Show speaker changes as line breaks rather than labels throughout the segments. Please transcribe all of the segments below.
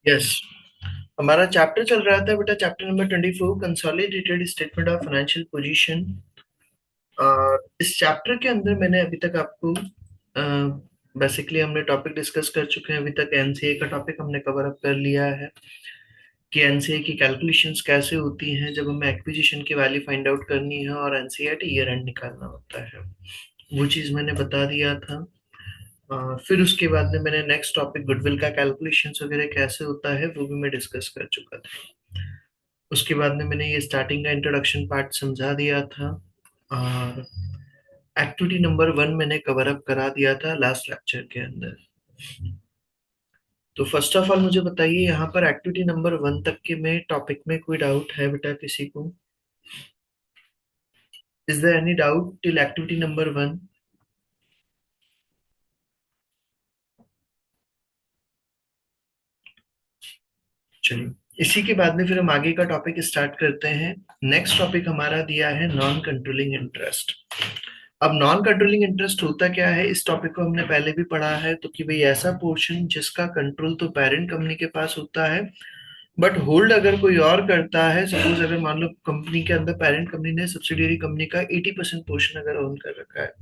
Yes. हमारा chapter चल रहा था बेटा, chapter number 24, consolidated statement of financial position. इस चैप्टर के अंदर मैंने अभी तक आपको बेसिकली हमने टॉपिक डिस्कस कर चुके हैं। अभी तक एनसीए का टॉपिक हमने कवर अप कर लिया है कि एनसीए की कैलकुलेशंस कैसे होती हैं जब हमें एक्विजिशन की वैल्यू फाइंड आउट करनी है और एनसीए ईयर एंड निकालना होता है। वो चीज़ मैंने बता दिया था। फिर उसके बाद में मैंने नेक्स्ट टॉपिक गुडविल का कैलकुलेशंस वगैरह कैसे होता है वो भी मैं डिस्कस कर चुका था। उसके बाद में मैंने ये स्टार्टिंग का इंट्रोडक्शन पार्ट समझा दिया था और एक्टिविटी नंबर 1 मैंने कवर अप करा दिया था लास्ट लेक्चर के अंदर। तो फर्स्ट ऑफ ऑल मुझे बताइए, यहाँ पर एक्टिविटी नंबर 1 तक के में टॉपिक में कोई डाउट है बेटा किसी को? Is there any doubt till activity number 1? चलिए, इसी के बाद में फिर हम आगे का टॉपिक स्टार्ट करते हैं। नेक्स्ट टॉपिक हमारा दिया है नॉन कंट्रोलिंग इंटरेस्ट। अब नॉन कंट्रोलिंग इंटरेस्ट होता क्या है, इस टॉपिक को हमने पहले भी पढ़ा है। तो कि भाई ऐसा पोर्शन जिसका कंट्रोल तो पेरेंट कंपनी के पास होता है, बट होल्ड अगर कोई और करता है। सपोज अगर मान लो कंपनी के अंदर पेरेंट कंपनी ने सब्सिडियरी कंपनी का 80% पोर्शन अगर ओन कर रखा है,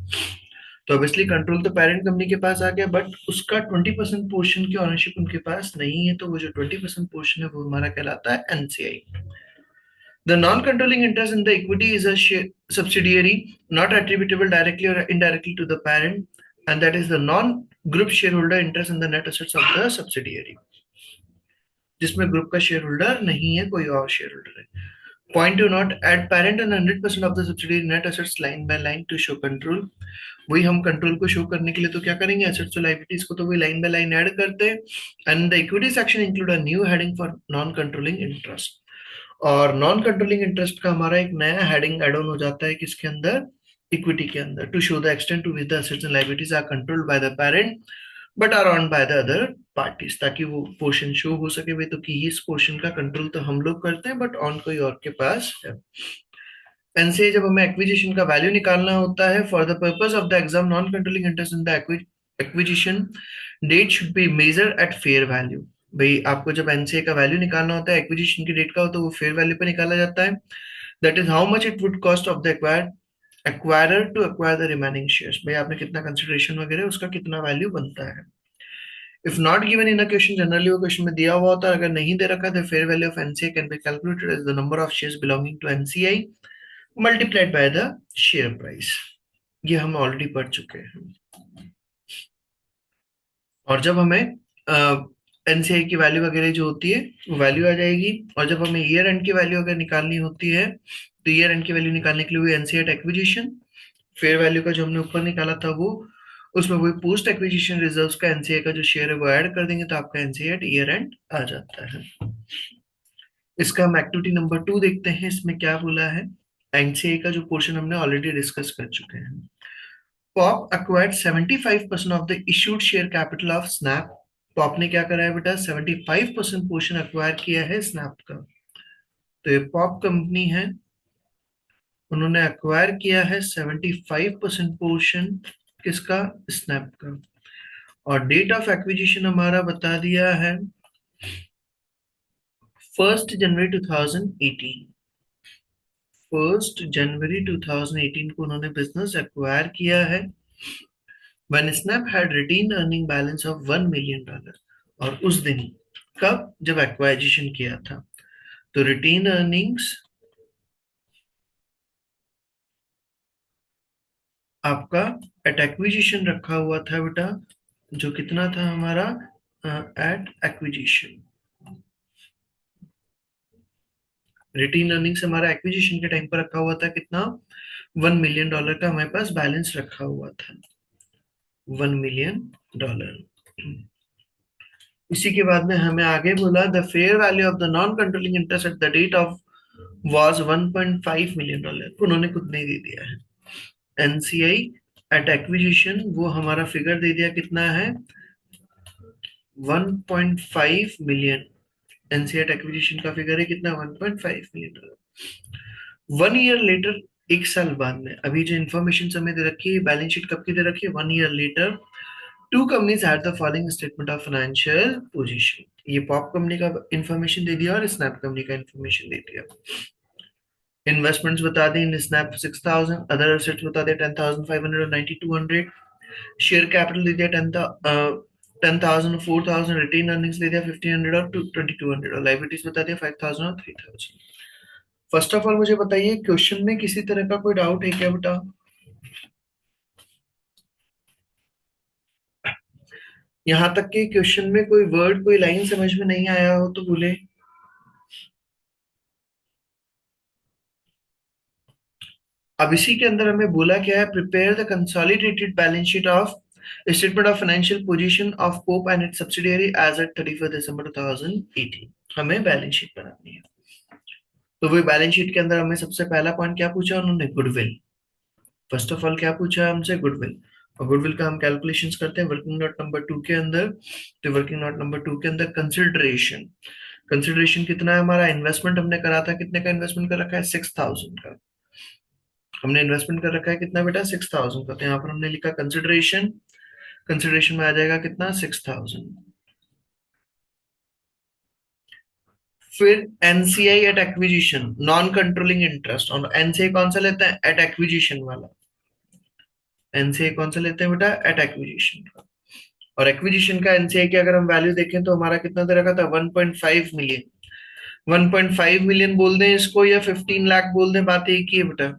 तो ऑब्वियसली कंट्रोल तो पेरेंट कंपनी के पास आ गया, बट उसका 20% पोर्शन की ऑनरशिप उनके पास नहीं है। तो वो जो 20% पोर्शन है वो हमारा कहलाता है NCI. The non-controlling interest in the equity is a subsidiary not attributable directly or indirectly to the parent, and that is the non-group shareholder interest in the net assets of the subsidiary, जिसमें group का share holder नहीं है, कोई और share holder है। Point to note, at parent and 100% of the subsidiary net assets line by line to show control. वही हम control को शो करने के लिए तो क्या करेंगे, एसेट्स और लायबिलिटीज को तो वही लाइन बाय लाइन ऐड करते हैं। And the equity section include a new heading for non controlling interest. और नॉन कंट्रोलिंग इंटरेस्ट का हमारा एक नया हेडिंग एड ऑन हो जाता है किसके अंदर, इक्विटी के अंदर। To show the extent to which the assets and liabilities are controlled by the parent but are owned by the other parties, ताकि वो पोर्शन शो हो सके भाई, तो कि इस पोर्शन का कंट्रोल तो हम लोग करते हैं बट ऑन कोई और के पास है। एनसीए जब हमें एक्विजिशन का वैल्यू निकालना होता है, for the purpose of the exam non controlling interest in the acquisition date should be measured at fair value. भाई आपको जब एनसीए का वैल्यू निकालना होता है, एक्विजिशन की डेट का हो, तो वो फेयर वैल्यू पे निकाला जाता है। That is how much it would cost of the acquirer to acquire the remaining shares. भाई आपने कितना कंसिडरेशन वगैरह, उसका कितना वैल्यू बनता है। If not given in a question, generally वो क्वेश्चन में दिया हुआ होता है, अगर नहीं दे रखा, the fair value of NCA can be calculated as the number of shares belonging to NCI multiplied by the share price. ये हम ऑलरेडी पढ़ चुके हैं। और जब हमें एनसीआई की वैल्यू वगैरह जो होती है वो वैल्यू आ जाएगी। और जब हमें ईयर एंड की वैल्यू अगर निकालनी होती है, तो ईयर एंड की वैल्यू निकालने के लिए वो एनसीआई एक्विजिशन फेयर वैल्यू का जो हमने ऊपर निकाला था वो, उसमें वही पोस्ट एक्विजिशन रिजर्व्स का एनसीआई का जो शेयर है वो ऐड कर देंगे, तो आपका एनसीआई ईयर एंड आ जाता है। इसका हम एक्टिविटी नंबर 2 देखते हैं। इसमें क्या बोला है, एनसीआई का जो पोर्शन हमने ऑलरेडी डिस्कस कर चुके हैं। Pop acquired 75% of the issued share capital of snap. Pop ने क्या करा है बेटा, 75% पोर्शन अक्वायर किया है स्नैप का। तो ये पॉप कंपनी है, उन्होंने अक्वायर किया है 75% पोर्शन किसका, स्नैप का। और डेट ऑफ एक्विजिशन हमारा बता दिया है 1 जनवरी 2018। 1 जनवरी 2018 को उन्होंने बिजनेस एक्वायर किया है, when Snap had retained earning balance of $1 million। और उस दिन, कब, जब एक्वाजिशन किया था। तो रिटेन अर्निंग्स आपका एट एक्विजिशन रखा हुआ था बेटा, जो कितना था हमारा एट एक्विजिशन। रिटेन अर्निंग्स हमारा एक्विजिशन के टाइम पर रखा हुआ था कितना, $1 million का हमारे पास बैलेंस रखा हुआ था, $1 million। इसी के बाद में हमें आगे बोला the fair value of the non controlling interest at the date of was $1.5 million। उन्होंने खुद नहीं दे दिया है। एनसीआई एट एक्विजिशन वो हमारा फिगर दे दिया कितना है, 1.5 मिलियन। एनसीआई एट एक्विजिशन का फिगर है कितना, $1.5 million। 1 ईयर लेटर, 1 साल बाद में, अभी जो इन्फॉर्मेशन हमें दे रखी है, बैलेंस शीट कब की दे रखी है, 1 year later, two companies had the following statement of financial position. ये पॉप कंपनी का इंफॉर्मेशन दे दिया और स्नैप कंपनी का इंफॉर्मेशन दे दिया। इन्वेस्टमेंट्स बता दी इन स्नैप 6000, अदर एसेट्स बता दिया 10,500 और 9200, शेयर कैपिटल दे दिया 10,000 और 4,000, रिटेन अर्निंग्स दे दिया 1,500 और 2,200, और लाइबिलिटीज बता दिया 5,000 और 3,000। फर्स्ट ऑफ ऑल मुझे बताइए क्वेश्चन में किसी तरह का कोई डाउट है क्या बेटा? यहां तक कि क्वेश्चन में कोई वर्ड कोई लाइन समझ में नहीं आया हो तो बोले। अब इसी के अंदर हमें बोला क्या है, prepare the consolidated balance sheet of statement of financial position of Pop and its subsidiary as at 31 December 2018। हमें बैलेंस शीट बनानी है। तो वो बैलेंस शीट के अंदर हमें सबसे पहला पॉइंट क्या पूछा उन्होंने, गुडविल। फर्स्ट ऑफ ऑल क्या पूछा हमसे, गुडविल। और गुडविल का हम कैलकुलेशंस करते हैं वर्किंग नोट नंबर 2 के अंदर। तो वर्किंग नोट नंबर 2 के अंदर कंसिडरेशन, कंसिडरेशन कितना है हमारा, इन्वेस्टमेंट हमने करा था, कितने का इन्वेस्टमेंट कर रखा है, 6,000 का। हमने इन्वेस्टमेंट कर रखा है कितना बेटा, 6,000 का। तो यहाँ पर हमने लिखा कंसिडरेशन, कंसिडरेशन में आ जाएगा कितना, 6,000। फिर NCI at acquisition, non controlling interest. और एनसीआई कौन सा लेते हैं, एट एक्विजिशन वाला। एनसीआई कौन सा लेते हैं बेटा, एट एक्विजिशन का। और एक्विजिशन का एनसीआई की अगर हम वैल्यू देखें तो हमारा कितना दे रखा था, 1.5 मिलियन। 1.5 मिलियन बोल दें इसको या 15 लाख बोल दें, बात एक ही है बेटा।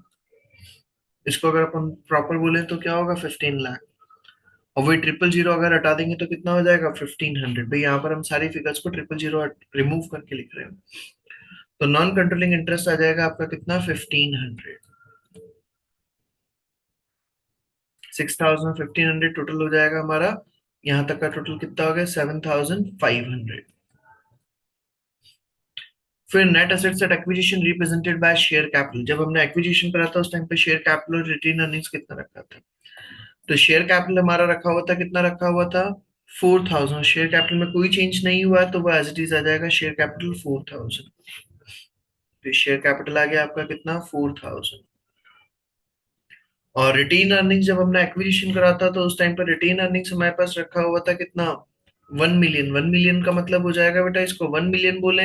इसको अगर अपन प्रॉपर बोले तो क्या होगा, 15 लाख। और वही 000 अगर हटा देंगे तो कितना हो जाएगा, 1,500। भाई यहाँ पर हम सारी फिगर्स को 000 रिमूव करके लिख रहे हैं। तो नॉन कंट्रोलिंग इंटरेस्ट आ जाएगा आपका कितना, 1,500। 6,000 1,500 टोटल हो जाएगा हमारा। यहाँ तक का टोटल कितना हो गया, 7,500। फिर net assets at acquisition represented by share capital. जब हमने एक्विजिशन करा था उस टाइम पे शेयर कैपिटल और रिटेन अर्निंग्स कितना रखा था। तो शेयर कैपिटल हमारा रखा हुआ था, कितना रखा हुआ था, 4,000। शेयर कैपिटल में कोई चेंज नहीं हुआ तो वो एज इट इज आ जाएगा शेयर कैपिटल 4,000। तो शेयर कैपिटल आ गया आपका कितना, 4,000। और रिटेन अर्निंग्स जब हमने एक्विजिशन करा था तो उस टाइम पर रिटेन अर्निंग्स हमारे पास रखा हुआ था कितना, 1 मिलियन। 1 मिलियन का मतलब हो जाएगा बेटा, इसको 1 मिलियन बोले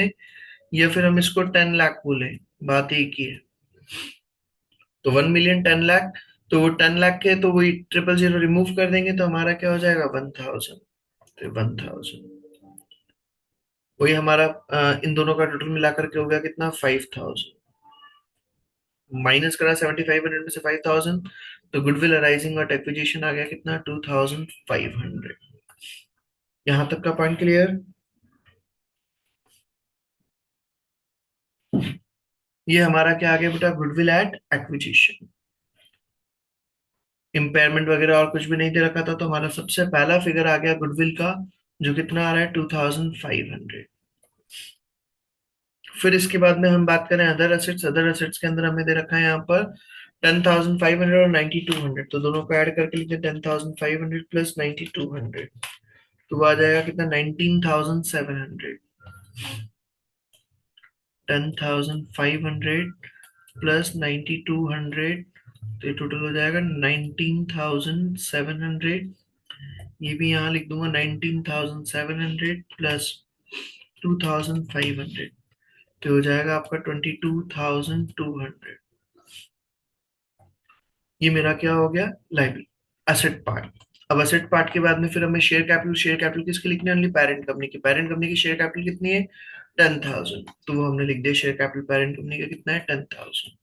या फिर हम इसको 10 लाख बोले, बात एक ही है। तो 1 मिलियन 10 लाख, तो वो 10 लाख के तो वही 000 रिमूव कर देंगे तो हमारा क्या हो जाएगा, 1,000। तो 1,000 वही हमारा इन दोनों का टोटल मिलाकर के हो गया कितना, 5,000। माइनस करा 7,500 में से 5,000, तो गुडविल अराइजिंग और एक्विजिशन आ गया कितना, 2,500। यहां तक का पॉइंट क्लियर। ये हमारा क्या आ गया बेटा, गुडविल एट एक्विजिशन। इम्पेयरमेंट वगैरह और कुछ भी नहीं दे रखा था, तो हमारा सबसे पहला फिगर आ गया गुडविल का, जो कितना आ रहा है, 2,500। फिर इसके बाद में हम बात करें अदर एसेट्स। अदर एसेट्स के अंदर हमें दे रखा है यहाँ पर 10,500 और 9,200। तो दोनों को ऐड करके लिखते हैं 10,500 प्लस 9,200। तो वो आ जाएगा कितना, 19,700। 10,500 प्लस 9,200, तो ये टोटल हो जाएगा 19,700। ये भी यहाँ लिख दूंगा, 19,700 प्लस 2,500, तो हो जाएगा आपका 22,200। ये मेरा क्या हो गया, लाइबिलिटी, एसेट पार्ट। अब एसेट पार्ट के बाद में फिर हमें शेयर कैपिटल, शेयर कैपिटल किसकी लिखनी है, ओनली पेरेंट कंपनी की। पेरेंट कंपनी की शेयर कैपिटल कितनी है, 10,000। तो वो हमने लिख दिया, शेयर कैपिटल पेरेंट कंपनी का कितना है, 10,000।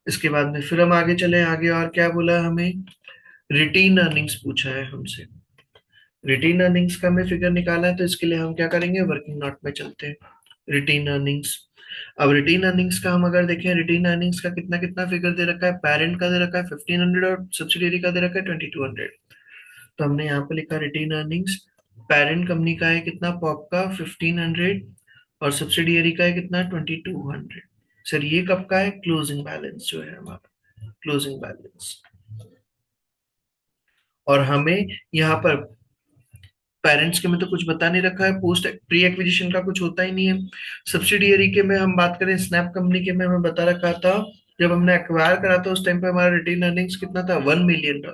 इसके बाद में फिर हम आगे चले, आगे और क्या बोला हमें, रिटेन अर्निंग्स पूछा है हमसे। रिटेन अर्निंग्स का हमें फिगर निकाला है, तो इसके लिए हम क्या करेंगे, वर्किंग नोट में चलते हैं। रिटेन अर्निंग्स, अब रिटेन अर्निंग्स का हम अगर देखें, रिटेन अर्निंग्स का कितना कितना फिगर दे रखा है, पेरेंट का दे रखा है 1,500 और सब्सिडियरी का दे रखा है 2,200। तो हमने यहाँ पे लिखा रिटेन अर्निंग्स, पेरेंट कंपनी का है कितना, पॉप का 1,500 और सब्सिडियरी का है कितना, 2,200। सर ये कब का है, क्लोजिंग बैलेंस जो है हमारा, क्लोजिंग बैलेंस। और हमें यहाँ पर पेरेंट्स के में तो कुछ बता नहीं रखा है, पोस्ट प्री एक्विजिशन का कुछ होता ही नहीं है। सब्सिडियरी के में हम बात करें, स्नैप कंपनी के में हमें बता रखा था जब हमने एक्वायर करा था उस टाइम पे हमारा रिटेन अर्निंग्स कितना था, $1 मिलियन का।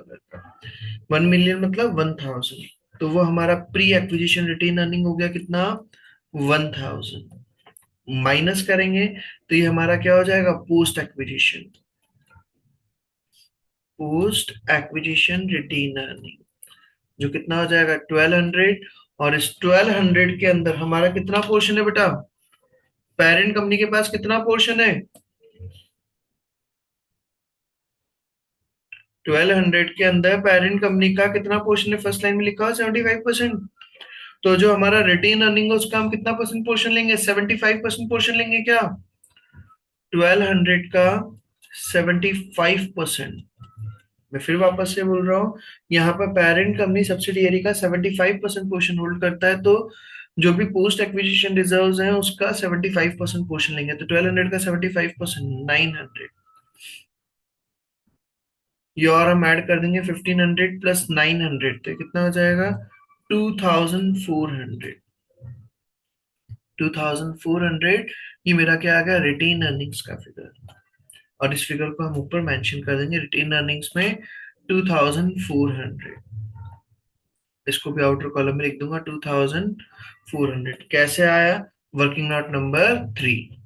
1 मिलियन मतलब 1000। तो वो हमारा प्री एक्विजिशन रिटेन अर्निंग हो गया कितना, 1000। माइनस करेंगे तो ये हमारा क्या हो जाएगा, post acquisition, post acquisition retained earning, जो कितना हो जाएगा 1200। और इस 1200 के अंदर हमारा कितना पोर्शन है बेटा, पेरेंट कंपनी के पास कितना पोर्शन है, 1200 के अंदर पेरेंट कंपनी का कितना पोर्शन है, फर्स्ट लाइन में लिखा हो 75%। तो जो हमारा रिटेन अर्निंग है उसका हम कितना परसेंट पोर्शन लेंगे, 75% पोर्शन लेंगे क्या, 1200 का 75%। मैं फिर वापस से बोल रहा हूँ, यहाँ पर पेरेंट कंपनी सब्सिडियरी का 75% पोर्शन होल्ड करता है, तो जो भी पोस्ट एक्विजिशन रिजर्व्स हैं उसका 75% पोर्शन लेंगे। तो 1200 का 75% 900। ये और हम ऐड कर देंगे 1500 प्लस 900, तो कितना हो जाएगा 2400। 2400, ये मेरा क्या आ गया, रिटेन अर्निंग्स का फिगर। और इस फिगर को हम ऊपर मेंशन कर देंगे रिटेन अर्निंग्स में 2400। इसको भी आउटर कॉलम में लिख दूंगा 2400। कैसे आया, working note number 3,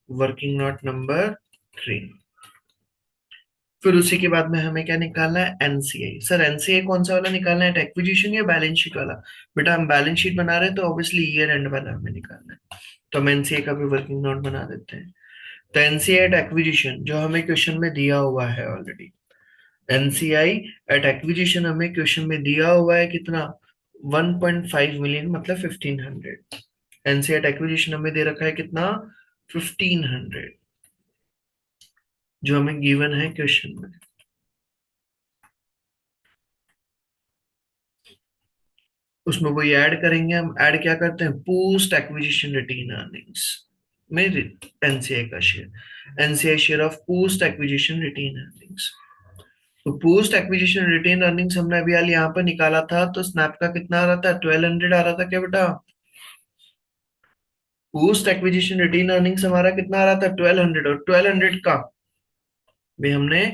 working note number 3। फिर उसी के बाद में हमें क्या निकालना है, एनसीआई। सर एनसीआई कौन सा वाला निकालना है, एक्विजिशन या बैलेंस शीट वाला। बेटा हम बैलेंस शीट बना रहे हैं तो ऑब्वियसली ईयर एंड वाला हमें निकालना है, तो हम एनसीआई का भी वर्किंग नोट बना देते हैं। तो एनसीआई एट एक्विजिशन जो हमें क्वेश्चन में दिया हुआ है ऑलरेडी, एनसीआई एट एक्विजिशन हमें क्वेश्चन में दिया हुआ है कितना, 1.5 मिलियन मतलब 1500। एनसीआई एट एक्विजिशन हमें दे रखा है कितना, 1500, जो हमें गिवन है क्वेश्चन में। उसमें वही ऐड करेंगे, हम ऐड क्या करते हैं, पोस्ट एक्विजिशन रिटेन अर्निंग्स में एनसीआई का share, NCI share of post acquisition retained earnings. तो पोस्ट एक्विजिशन रिटेन अर्निंग्स हमने अभी हाल यहाँ पर निकाला था, तो स्नैप का कितना आ रहा था, 1200 आ रहा था क्या बेटा। पोस्ट एक्विजिशन रिटेन अर्निंग्स हमारा कितना आ रहा था, 1200, और 1200 का भी हमने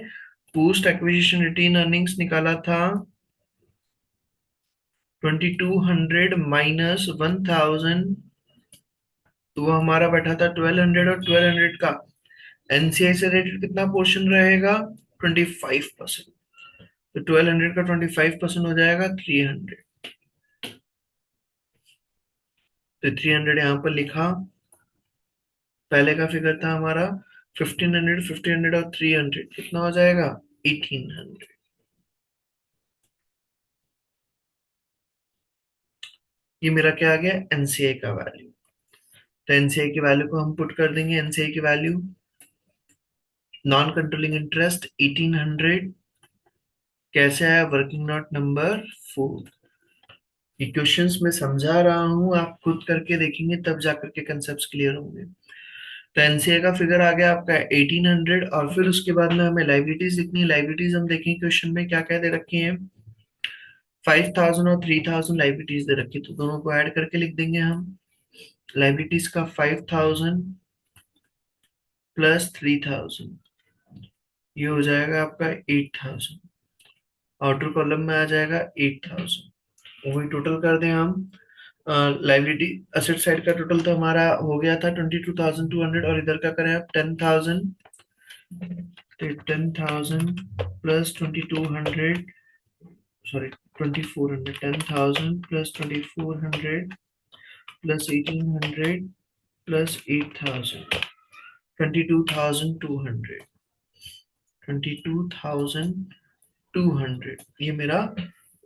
पोस्ट एक्विजिशन रिटेन अर्निंग्स निकाला था 2200 माइनस 1000। तो वो हमारा बैठा था 1200, और 1200 का एनसीआई से रेटेड कितना पोर्शन रहेगा, 25%। तो 1200 का 25% हो जाएगा 300। तो 300 यहाँ पर लिखा, पहले का फिगर था हमारा 1500, 1500 और 300 कितना हो जाएगा, 1800। ये मेरा क्या आ गया, एनसीआई का वैल्यू। तो एनसीआई की वैल्यू को हम पुट कर देंगे, एनसीआई की वैल्यू नॉन कंट्रोलिंग इंटरेस्ट 1800। कैसे आया, वर्किंग नोट नंबर 4। ये क्वेश्चंस में समझा रहा हूं, आप खुद करके देखेंगे तब जाकर के कंसेप्ट क्लियर होंगे। तो एनसीए का फिगर आ गया आपका 1800, और फिर उसके बाद में हमें लाइबिलिटीज लिखनी है। लाइबिलिटीज हम देखें क्वेश्चन में क्या क्या दे रखी है, 5000 और 3000 लाइबिलिटीज दे रखी है, तो दोनों को ऐड करके लिख देंगे हम। लाइबिलिटीज का 5000 प्लस 3000, ये हो जाएगा आपका 8000। आउटर कॉलम में आ जाएगा 8000। वही टोटल कर दें हम, लाइबिलिटी असेट साइड का टोटल तो हमारा हो गया था 22,200, और इधर का करें आप 10,000। 10,000 plus 2200, sorry 2400, 10,000 plus 2400 plus 1800 plus 8,000, 22,200। 22,200 ये मेरा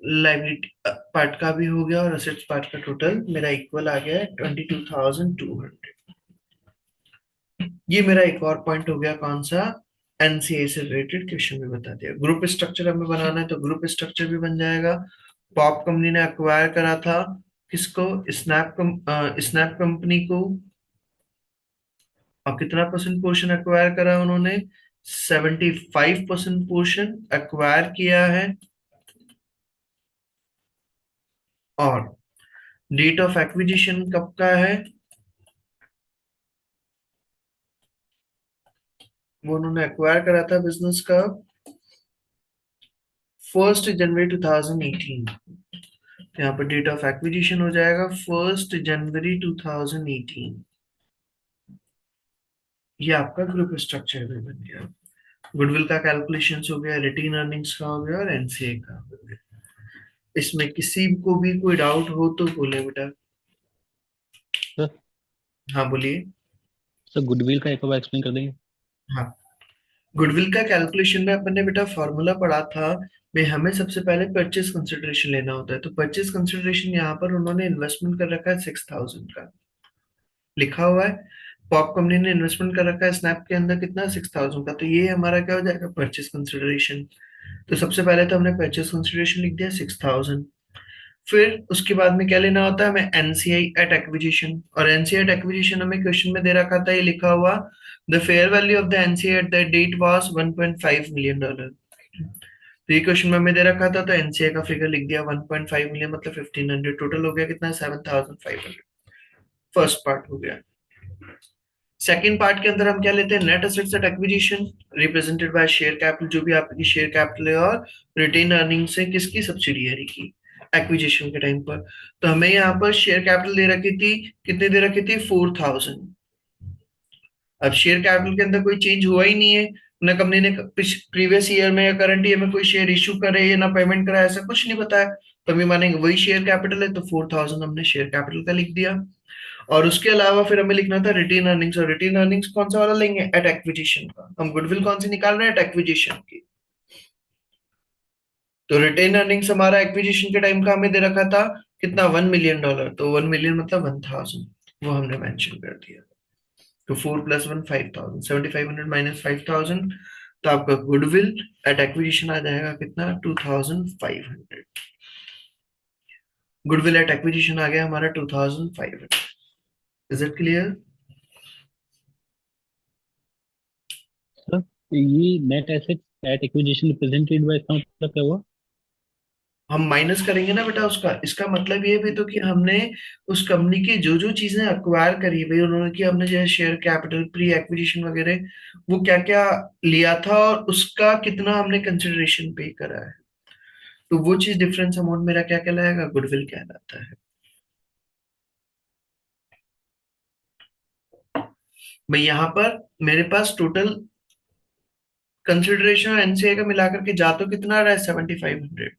लाइबिलिटी पार्ट का भी हो गया, और असेट्स पार्ट का टोटल मेरा इक्वल आ गया है 22,200। ये मेरा एक और पॉइंट हो गया, कौन सा, एनसीए से रिलेटेड क्वेश्चन भी बता दिया। ग्रुप स्ट्रक्चर हमें बनाना है, तो ग्रुप स्ट्रक्चर भी बन जाएगा। पॉप कंपनी ने अक्वायर करा था किसको, स्नैप कंपनी को, और कितना परसेंट पोर्शन अक्वायर करा उन्होंने, 75% पोर्शन अक्वायर किया है। और डेट ऑफ एक्विजिशन कब का है, वो उन्होंने एक्वायर करा था बिजनेस का 1 जनवरी 2018। यहाँ पर डेट ऑफ एक्विजिशन हो जाएगा 1 जनवरी 2018। ये आपका ग्रुप स्ट्रक्चर भी बन गया। गुडविल का कैलकुलेशन हो गया, रिटेन अर्निंग्स का हो गया और एनसीए का हो गया। इसमें किसी को भी कोई डाउट हो तो बोले बेटा।
सर
हाँ बोलिए।
सर गुडविल का एक बार एक्सप्लेन कर देंगे?
हाँ, गुडविल का कैलकुलेशन में अपन ने बेटा फॉर्मूला पढ़ा था। भाई हमें सबसे पहले परचेज कंसिडरेशन लेना होता है, तो परचेज कंसिडरेशन यहाँ पर उन्होंने इन्वेस्टमेंट कर रखा है 6,000 का, लिखा हुआ है। पॉप कंपनी ने इन्वेस्टमेंट कर रखा है स्नैप के अंदर कितना, 6,000 का, तो ये हमारा क्या हो जाएगा, परचेज कंसिडरेशन। तो सबसे पहले तो हमने परचेज कंसिडरेशन लिख दिया 6,000। फिर उसके बाद में क्या लेना होता है हमें, एनसीआई एट एक्विजिशन। और एनसीआई एट एक्विजिशन हमें क्वेश्चन में दे रखा था, ये लिखा हुआ, the fair value of the NCI at the date was 1.5 million dollar. तो ये क्वेश्चन में हमें दे रखा था, तो एनसीआई का फिगर लिख दिया 1.5 मिलियन, मतलब 1,500। टोटल हो गया कितना, 7,500। फर्स्ट पार्ट हो गया। सेकंड पार्ट के अंदर हम क्या लेते हैं, net assets at acquisition represented by share capital, जो भी आपकी शेयर कैपिटल है, और रिटेन अर्निंग्स है किसकी, सब्सिडियरी की, एक्विजिशन के टाइम पर। तो हमें यहाँ पर शेयर कैपिटल दे रखी थी, कितने दे रखी थी, 4,000। अब शेयर कैपिटल के अंदर कोई चेंज हुआ ही नहीं है, ना कंपनी ने प्रीवियस ईयर में या करंट ईयर में कोई शेयर इश्यू करे या ना पेमेंट करा, ऐसा कुछ नहीं बताया। तो हम ये मानेंगे वही शेयर कैपिटल है, तो 4,000 हमने शेयर कैपिटल का लिख दिया। और उसके अलावा फिर हमें लिखना था रिटेन अर्निंग्स, और रिटेन अर्निंग्स कौन सा वाला लेंगे, एट एक्विजिशन का। हम गुडविल कौन सी निकाल रहे हैं, एट एक्विजिशन की। तो रिटेन अर्निंग्स हमारा एक्विजिशन के टाइम का हमें दे रखा था कितना, 1 मिलियन डॉलर। तो 1 मिलियन मतलब 1,000, वो हमने मेंशन कर दिया। तो 4 + 1 5,000, 7,500 माइनस 5,000, तो आपका गुडविल एट एक्विजिशन आ जाएगा कितना, 2,500। गुडविल एट एक्विजिशन आ गया हमारा 2,500। Is it clear?
सर ये net asset eight acquisition represented bye, इसका मतलब क्या हुआ?
हम माइनस करेंगे ना बेटा उसका, इसका मतलब ये भी तो कि हमने उस कंपनी की जो जो चीजें अक्वायर करी भाई उन्होंने, कि हमने जैसे शेयर कैपिटल, प्री एक्विजिशन वगैरह, वो क्या क्या लिया था और उसका कितना हमने कंसिडरेशन पे करा है, तो वो चीज डिफरेंस अमाउंट मेरा क्या कहलाएगा, गुडविल कहलाता है। भाई यहाँ पर मेरे पास टोटल कंसिडरेशन और एनसीए का मिलाकर के जा तो कितना आ रहा है, 7,500।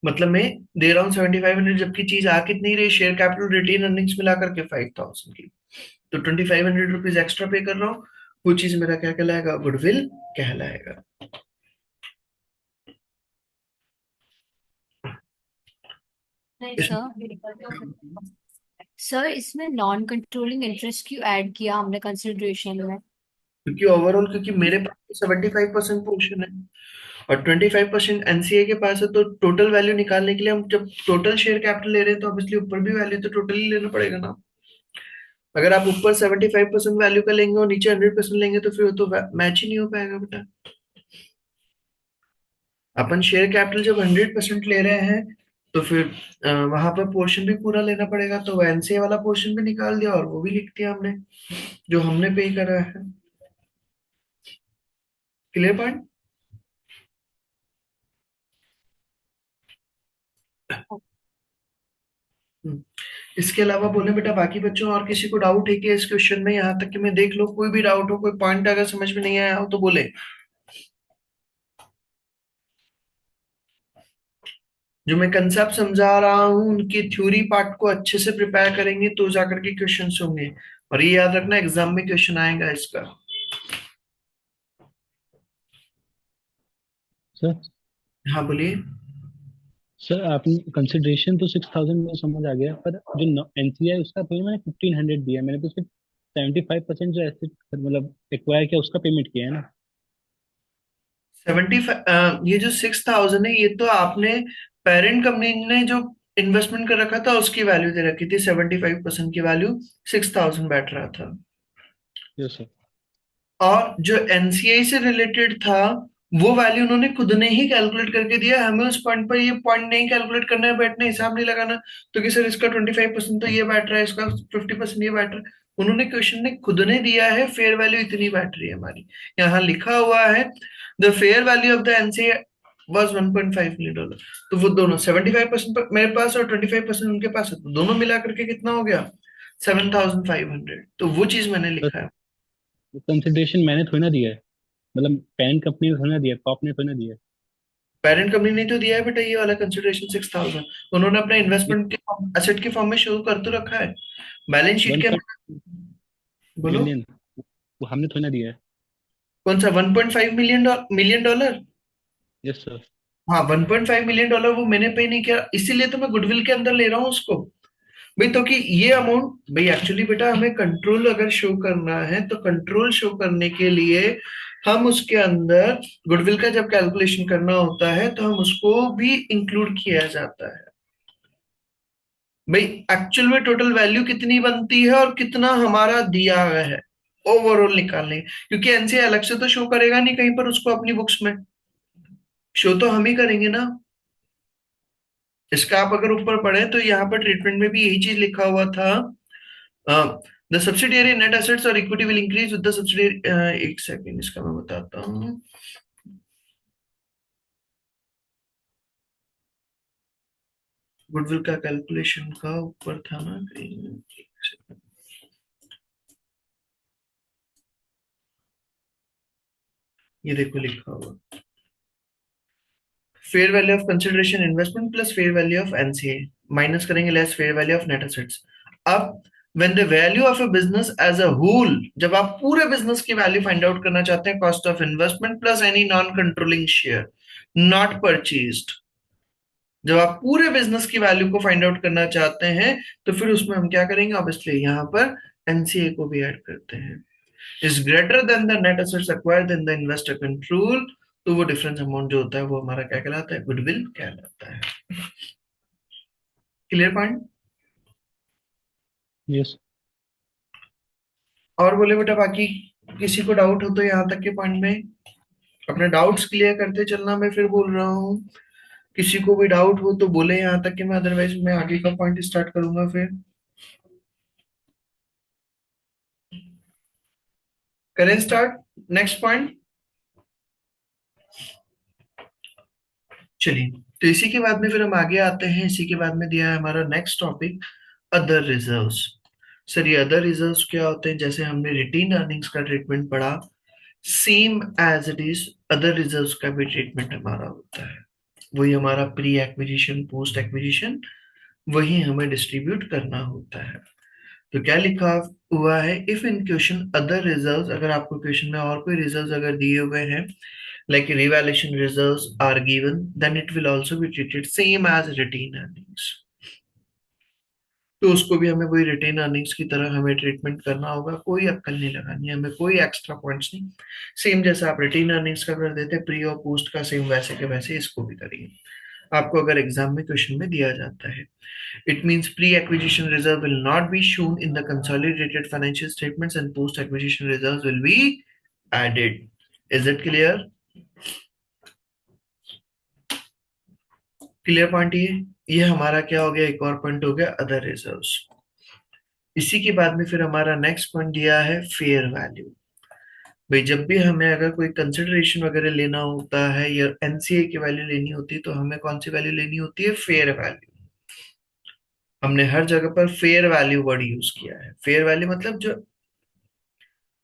मतलब मैं दे रहा हूँ 7,500, जबकि चीज आ कितनी रही, शेयर कैपिटल रिटेन अर्निंग्स मिलाकर के 5,000 की। तो 2,500 रुपीज एक्स्ट्रा पे कर रहा हूँ, वो चीज मेरा क्या कहलाएगा, गुडविल कहलाएगा।
नहीं
इस,
सर, सर इसमें नॉन कंट्रोलिंग इंटरेस्ट क्यों ऐड किया हमने कंसिडरेशन में?
क्योंकि ओवरऑल, क्योंकि मेरे पास 75% पोर्शन है और 25% एनसीए के पास है, तो टोटल वैल्यू निकालने के लिए हम जब टोटल शेयर कैपिटल ले रहे हैं, तो ऑब्वियसली ऊपर भी वैल्यू तो टोटल ही लेना पड़ेगा ना। अगर आप ऊपर 75% वैल्यू का लेंगे और नीचे 100% लेंगे, तो फिर वो तो मैच ही नहीं हो पाएगा बेटा। अपन शेयर कैपिटल जब 100% ले रहे हैं, तो फिर वहां पर पोर्शन भी पूरा लेना पड़ेगा, तो एनसीए वाला पोर्शन भी निकाल दिया और वो भी लिख दिया हमने, जो हमने पे करा है। Clear point? इसके अलावा बोले बेटा बाकी बच्चों और किसी को डाउट है कि इस क्वेश्चन में, यहाँ तक कि मैं देख लो कोई भी डाउट हो, कोई पॉइंट अगर समझ में नहीं आया हो तो बोले। जो मैं कंसेप्ट समझा रहा हूँ उनकी थ्योरी पार्ट को अच्छे से प्रिपेयर करेंगे तो जाकर के क्वेश्चन होंगे। और ये याद रखना एग्जाम में क्वेश्चन आएगा इसका।
सर
हाँ बोलिए।
सर आपने कंसिडरेशन तो 6,000 में समझ आ गया, पर जो एनसीआई उसका पेमेंट मैंने 1,500 दिया, मैंने तो सिर्फ 75% जो एसेट मतलब एक्वायर किया उसका पेमेंट किया है ना।
75, ये जो 6,000 है, ये तो आपने पेरेंट कंपनी ने जो इन्वेस्टमेंट कर रखा था उसकी वैल्यू दे रखी थी, 75% की वैल्यू 6,000 बैठ रहा था।
Yes sir.
और जो एनसीआई से रिलेटेड था, वो वैल्यू उन्होंने खुद ने ही कैलकुलेट करके दिया, हमें उस पॉइंट पर ये पॉइंट नहीं कैलकुलेट करना है, बैठना, हिसाब नहीं लगाना। तो कि सर इसका 25% तो ये बैठ रहा है, इसका 50% ये बैठ रहा है, उन्होंने क्वेश्चन ने खुद ने दिया है फेयर वैल्यू इतनी बैठ रही है हमारी, यहाँ लिखा हुआ है the fair value of the NCA was 1.5 million dollar. तो वो दोनों 75% मेरे पास और 25% उनके पास है, तो दोनों मिला करके कितना हो गया 7,500। तो वो चीज मैंने
सर
लिखा है।
कंसिडरेशन मैंने थोड़ी ना दिया है, मतलब पेरेंट कंपनी ने थोड़ी ना दिया है, कॉप ने थोड़ी ना दिया है।
पेरेंट कंपनी ने तो दिया है बेटा ये वाला कंसिडरेशन 6,000, उन्होंने अपना
ये
इन्वेस्टमेंट के एसेट के फॉर्म में शो कर तो रखा है बैलेंस शीट
वन
के
पॉइंट
अंदर। बोलो।
मिलियन वो हमने थोड़ी ना दिया है।
कौन सा 1.5 मिलियन डॉलर?
Yes sir.
हाँ 1.5 मिलियन डॉलर वो मैंने पे नहीं किया, इसीलिए तो मैं गुडविल के अंदर ले रहा हूँ उसको। भाई तो कि ये अमाउंट भाई एक्चुअली बेटा हमें कंट्रोल अगर शो करना है तो कंट्रोल शो करने के लिए हम उसके अंदर गुडविल का जब कैलकुलेशन करना होता है तो हम उसको भी इंक्लूड किया जाता है। भाई एक्चुअल में टोटल वैल्यू कितनी बनती है और कितना हमारा दिया गया है ओवरऑल निकालने, क्योंकि एनसीए अलग से तो शो करेगा नहीं कहीं पर उसको अपनी बुक्स में, शो तो हम ही करेंगे ना। इसका आप अगर ऊपर पढ़े तो यहाँ पर ट्रीटमेंट में भी यही चीज लिखा हुआ था। द सब्सिडियरी नेट एसेट्स और equity will increase with the subsidiary, एक सेकंड इसका मैं बताता हूँ। गुडविल का कैलकुलेशन का ऊपर था ना कहीं, एक सेकंड। ये देखो लिखा हुआ fair value of consideration investment plus fair value of NCA minus करेंगे less fair value of net assets. अब when the value of a business as a whole, जब आप पूरे बिजनेस की वैल्यू फाइंड आउट करना चाहते हैं, cost of investment plus any non controlling share not purchased, जब आप पूरे बिजनेस की वैल्यू को फाइंड आउट करना चाहते हैं तो फिर उसमें हम क्या करेंगे, ऑब्वियसली यहाँ पर एनसीए को भी ऐड करते हैं। Is greater than the net assets acquired in the investor control, तो वो डिफरेंस अमाउंट जो होता है वो हमारा क्या कहलाता है, गुडविल कहलाता है। Clear point?
यस।
और बोले बेटा बाकी किसी को डाउट हो तो यहाँ तक के पॉइंट में अपने डाउट्स क्लियर करते चलना, मैं फिर बोल रहा हूँ। किसी को भी डाउट हो तो बोले यहाँ तक के, मैं अदरवाइज मैं आगे का पॉइंट स्टार्ट करूंगा फिर। करें स्टार्ट नेक्स्ट पॉइंट। चलिए, तो इसी के बाद में फिर हम आगे आते हैं। इसी के बाद में दिया है हमारा next topic other reserves. Sir ये अदर रिजर्व्स क्या होते हैं? जैसे हमने रिटेन अर्निंग्स का ट्रीटमेंट पढ़ा, same as it is other reserves का भी ट्रीटमेंट हमारा होता है। वही हमारा प्री एक्विजिशन पोस्ट एक्विजिशन वही हमें डिस्ट्रीब्यूट करना होता है। तो क्या लिखा हुआ है, if in question other reserves, अगर आपको क्वेश्चन में और कोई रिजर्व्स अगर दिए हुए हैं like revaluation reserves are given, then it will also be treated same as retained earnings। तो उसको भी हमें वही रिटेन अर्निंग्स की तरह हमें ट्रीटमेंट करना होगा, कोई अक्कल नहीं लगानी है हमें, कोई एक्स्ट्रा पॉइंट्स नहीं। सेम जैसा आप रिटेन अर्निंग्स का कर देते प्री और पोस्ट का, सेम वैसे के वैसे इसको भी करिए, आपको अगर एग्जाम में क्वेश्चन में दिया जाता है। It means pre acquisition reserve will not be shown in the consolidated financial statements and post acquisition reserves will be added. Is it clear? Clear point ये हमारा क्या हो गया, एक और पॉइंट हो गया अदर रिजर्व्स। इसी के बाद में फिर हमारा नेक्स्ट पॉइंट दिया है फेयर वैल्यू। भाई जब भी हमें अगर कोई कंसिडरेशन वगैरह लेना होता है या एनसीए की वैल्यू लेनी होती है तो हमें कौन सी वैल्यू लेनी होती है, फेयर वैल्यू। हमने हर जगह पर फेयर वैल्यू वर्ड यूज किया है। फेयर वैल्यू मतलब जो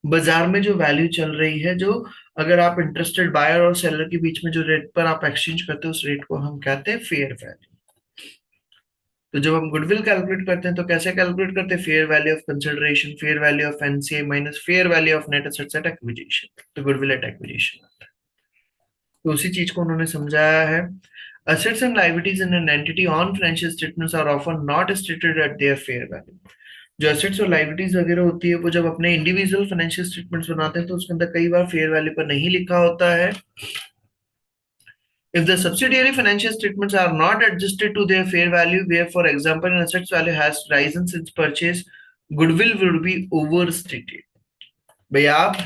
बाजार में जो वैल्यू चल रही है, जो अगर आप इंटरेस्टेड बायर और सेलर के बीच में जो रेट पर आप एक्सचेंज करते हो उस रेट को हम कहते हैं फेयर वैल्यू। तो जब हम गुडविल कैलकुलेट करते हैं तो कैसे कैलकुलेट करते हैं, fair value of consideration, fair value of NCA minus fair value of net assets at acquisition, तो गुडविल एट एक्विजिशन। तो उसी चीज को उन्होंने समझाया है। Assets and liabilities in an entity on financial statements are often not stated at their fair value। जो assets और लाइबिलिटीज वगैरह होती है वो जब अपने इंडिविजुअल फाइनेंशियल स्टेटमेंट्स बनाते हैं तो उसके अंदर कई बार फेयर वैल्यू पर नहीं लिखा होता है। If the subsidiary financial statements are not adjusted to their fair value, where for example an asset's value has risen since purchase, goodwill would be overstated। भैया आप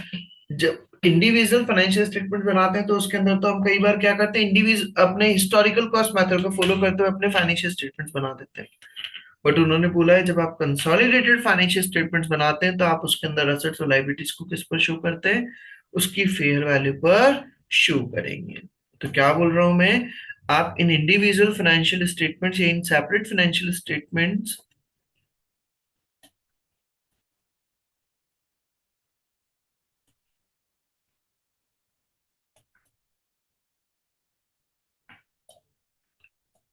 जब इंडिविजुअल फाइनेंशियल स्टेटमेंट बनाते हैं तो उसके अंदर तो हम कई बार क्या करते हैं, इंडिविजुअल अपने हिस्टोरिकल कॉस्ट मेथड को फॉलो करते हुए अपने फाइनेंशियल स्टेटमेंट्स बना देते हैं। बट उन्होंने बोला है जब आप कंसोलिडेटेड फाइनेंशियल स्टेटमेंट्स बनाते हैं तो आप उसके अंदर असेट्स और लायबिलिटीज को किस पर शो करते हैं, उसकी फेयर वैल्यू पर शो करेंगे। तो क्या बोल रहा हूं मैं, आप इन इंडिविजुअल फाइनेंशियल स्टेटमेंट्स या in separate financial statements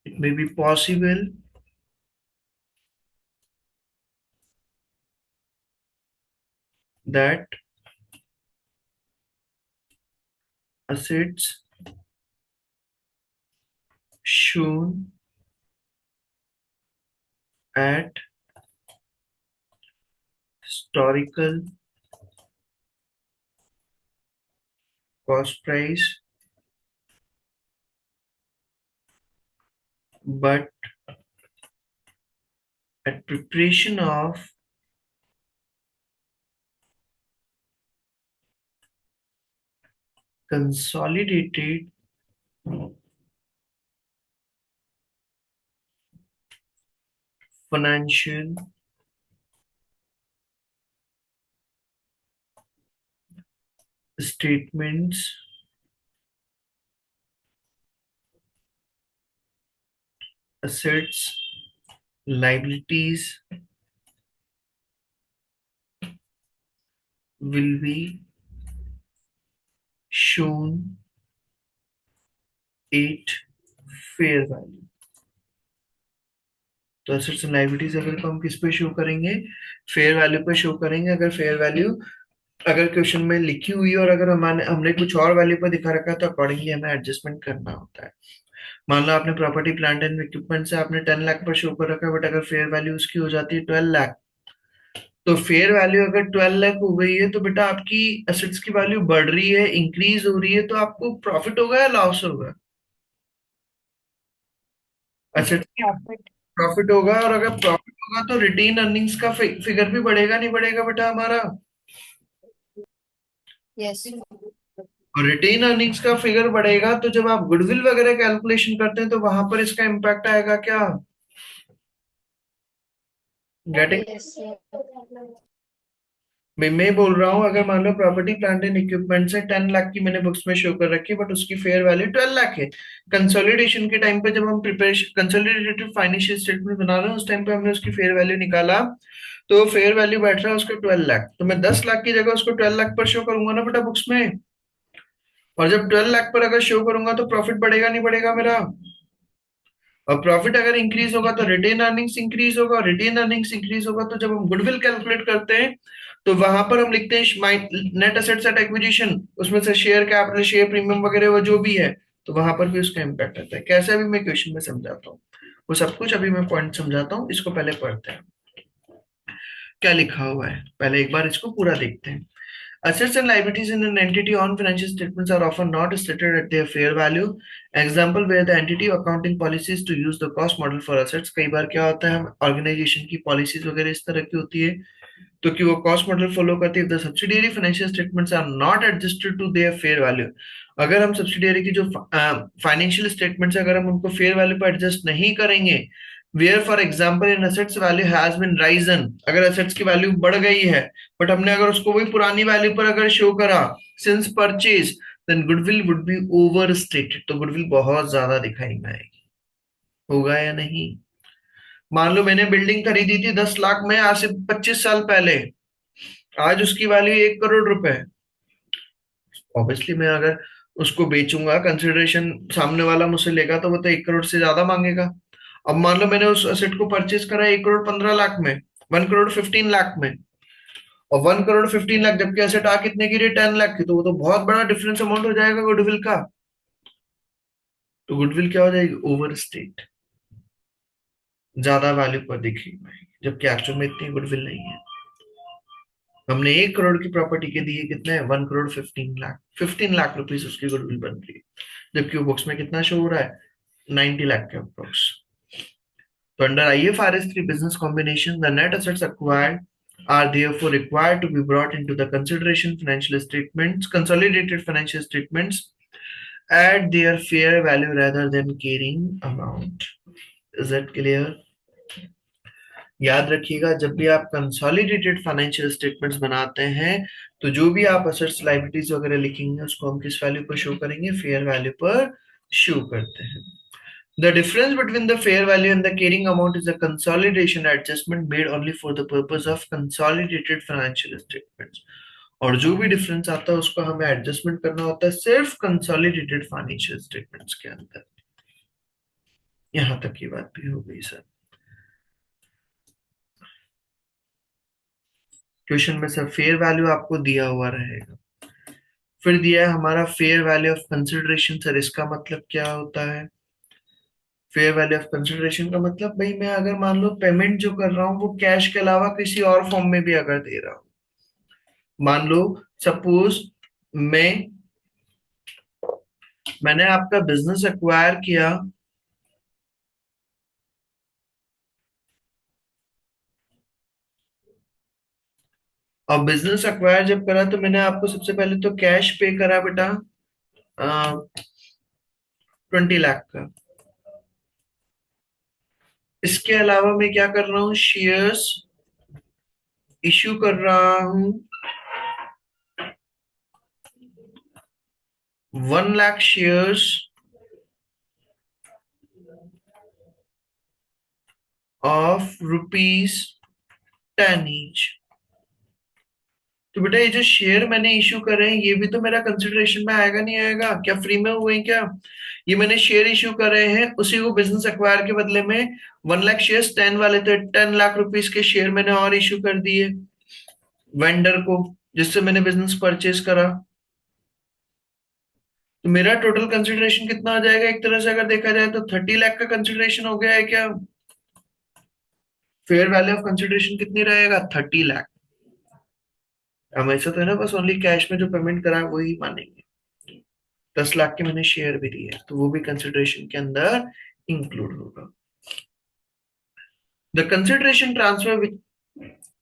it may be possible that assets shown at historical cost price but at preparation of consolidated financial statements assets liabilities will be shown at fair value। तो assets and liabilities अगर को हम किस पे show करेंगे, fair value पे show करेंगे। अगर फेयर वैल्यू अगर क्वेश्चन में लिखी हुई है और अगर हमने कुछ और वैल्यू पर दिखा रखा है तो अकॉर्डिंगली हमें एडजस्टमेंट करना होता है। मान लो आपने प्रॉपर्टी प्लांट एंड इक्विपमेंट से आपने 10 लाख पर शो कर रखा है, बट अगर फेयर वैल्यू उसकी हो जाती है 12 लाख, तो फेयर वैल्यू अगर 12 लाख हो गई है तो बेटा आपकी एसेट्स की वैल्यू बढ़ रही है, इंक्रीज हो रही है, तो आपको प्रॉफिट होगा या लॉस होगा? Assets
profit.
प्रॉफिट होगा, और अगर प्रॉफिट होगा तो रिटेन अर्निंग्स का फिगर भी बढ़ेगा नहीं बढ़ेगा बेटा हमारा?
यस।
और रिटेन अर्निंग्स का फिगर बढ़ेगा तो जब आप गुडविल वगैरह कैलकुलेशन करते हैं तो वहां पर इसका इम्पैक्ट आएगा क्या? गेटिंग?
यस।
मैं बोल रहा हूँ अगर मान लो प्रॉपर्टी प्लांट एंड इक्विपमेंट से 10 लाख की मैंने बुक्स में शो कर रखी है, बट उसकी फेयर वैल्यू 12 लाख है। कंसोलिडेशन के टाइम पे जब हम प्रिपेरेशन कंसोलिडेटेड फाइनेंशियल स्टेटमेंट बना रहे हैं उस टाइम पे हमने उसकी फेयर वैल्यू निकाला, तो फेयर वैल्यू बैठ रहा है उसका 12 लाख, तो मैं 10 लाख की जगह उसको 12 लाख पर शो करूंगा ना बेटा बुक्स में। और जब 12 लाख पर अगर शो करूंगा तो प्रॉफिट बढ़ेगा नहीं बढ़ेगा मेरा? और प्रॉफिट अगर इंक्रीज होगा तो रिटेन अर्निंग्स इंक्रीज होगा, और रिटेन अर्निंग्स इंक्रीज होगा तो जब हम गुडविल कैलकुलेट करते हैं तो वहां पर हम लिखते हैं नेट एसेट्स एट एक्विजिशन, उसमें से शेयर कैपिटल शेयर प्रीमियम वगैरह वो जो भी है, तो वहां पर भी उसका इम्पैक्ट आता है। कैसे अभी मैं क्वेश्चन में समझाता हूँ, वो सब कुछ अभी मैं पॉइंट समझाता हूँ, इसको पहले पढ़ते हैं क्या लिखा हुआ है, पहले एक बार इसको पूरा देखते हैं। Assets and liabilities in an entity on financial statements are often not stated at their fair value. Example where the entity accounting policy is to use the cost model for assets। कई बार क्या होता है, हम organisation की policies वगैरह इस तरह की होती है तो कि वो कॉस्ट मॉडल फॉलो करती है। The subsidiary financial statements are not adjusted to their fair value. अगर हम सब्सिडियरी की जो फाइनेंशियल स्टेटमेंट्स है अगर हम उनको फेयर वैल्यू पर एडजस्ट नहीं करेंगे, where for example in assets value has been risen, अगर एसेट्स की वैल्यू बढ़ गई है बट हमने अगर उसको वही पुरानी वैल्यू पर अगर शो करा since purchase, then goodwill would be over stated, तो गुडविल बहुत ज्यादा दिखाई में आएगी। होगा या नहीं? मान लो मैंने बिल्डिंग खरीदी थी 10 लाख में आज से 25 साल पहले, आज उसकी वैल्यू 1 करोड़ रुपए। ऑब्वियसली मैं अगर उसको बेचूंगा, कंसिडरेशन सामने वाला मुझसे लेगा तो वो तो 1 करोड़ से ज्यादा मांगेगा। अब मान लो मैंने उस असेट को परचेज करा 1 करोड़ 15 लाख में, 1 करोड़ 15 लाख में, और 1 करोड़ 15 लाख, जबकि असेट आ कितने की रही 10 लाख की, तो वो तो बहुत बड़ा डिफरेंस अमाउंट हो जाएगा गुडविल का। तो गुडविल क्या हो जाएगी? ओवर स्टेट, ज्यादा वैल्यू पर दिखेगी, जबकि एक्चुअल में इतनी गुडविल नहीं है। हमने 1 करोड़ की प्रॉपर्टी के दिए कितने, 1 करोड़ 15 लाख, 15 लाख रुपीज उसकी गुडविल बन रही है, जबकि वो बुक्स में कितना शो हो रहा है, 90 लाख के अप्रोक्स। तो under IFRS 3 business combination, the net assets acquired are therefore required to be brought into the consideration financial statements, consolidated financial statements at their fair value rather than carrying amount. Is that clear? याद रखिएगा, जब भी आप consolidated financial statements बनाते हैं तो जो भी आप असेट्स लायबिलिटीज वगैरह लिखेंगे उसको हम किस वैल्यू पर शो करेंगे, फेयर वैल्यू पर शो करते हैं। The difference between the fair value and the carrying amount is a consolidation adjustment made only for the purpose of consolidated financial statements. और जो भी डिफरेंस आता है उसको हमें एडजस्टमेंट करना होता है सिर्फ कंसोलिडेटेड फाइनेंशियल स्टेटमेंट्स के अंदर। यहां तक की बात भी हो गई सर। क्वेश्चन में सर फेयर वैल्यू आपको दिया हुआ रहेगा, फिर दिया है हमारा fair value of consideration. Sir इसका मतलब क्या होता है? फेयर वैल्यू ऑफ कंसिडरेशन का मतलब भाई मैं अगर मान लो पेमेंट जो कर रहा हूँ वो कैश के अलावा किसी और फॉर्म में भी अगर दे रहा हूँ, मान लो सपोज मैंने आपका बिजनेस एक्वायर किया और बिजनेस एक्वायर जब करा तो मैंने आपको सबसे पहले तो कैश पे करा बेटा 20 लाख का। इसके अलावा मैं क्या कर रहा हूँ, शेयर्स इश्यू कर रहा हूँ 1 लाख शेयर्स ऑफ ₹10 ईच। तो बेटा ये जो शेयर मैंने इश्यू करे हैं ये भी तो मेरा कंसिडरेशन में आएगा नहीं आएगा? क्या फ्री में हुए हैं क्या? ये मैंने शेयर इश्यू करे हैं, उसी को बिजनेस एक्वायर के बदले में 1 लाख शेयर्स 10 वाले थे, 10 लाख रुपीस के शेयर मैंने और इश्यू कर दिए वेंडर को, जिससे मैंने बिजनेस परचेज करा। तो मेरा टोटल कंसिडरेशन कितना हो जाएगा? एक तरह से अगर देखा जाए तो 30 लाख का कंसिडरेशन हो गया है क्या? फेयर वैल्यू ऑफ कंसिडरेशन कितनी रहेगा? 30 लाख। हम ऐसा तो है ना बस ओनली कैश में जो पेमेंट करा है वही मानेंगे। 10 लाख के मैंने शेयर भी दिए तो वो भी कंसिडरेशन के अंदर इंक्लूड होगा। The consideration transfer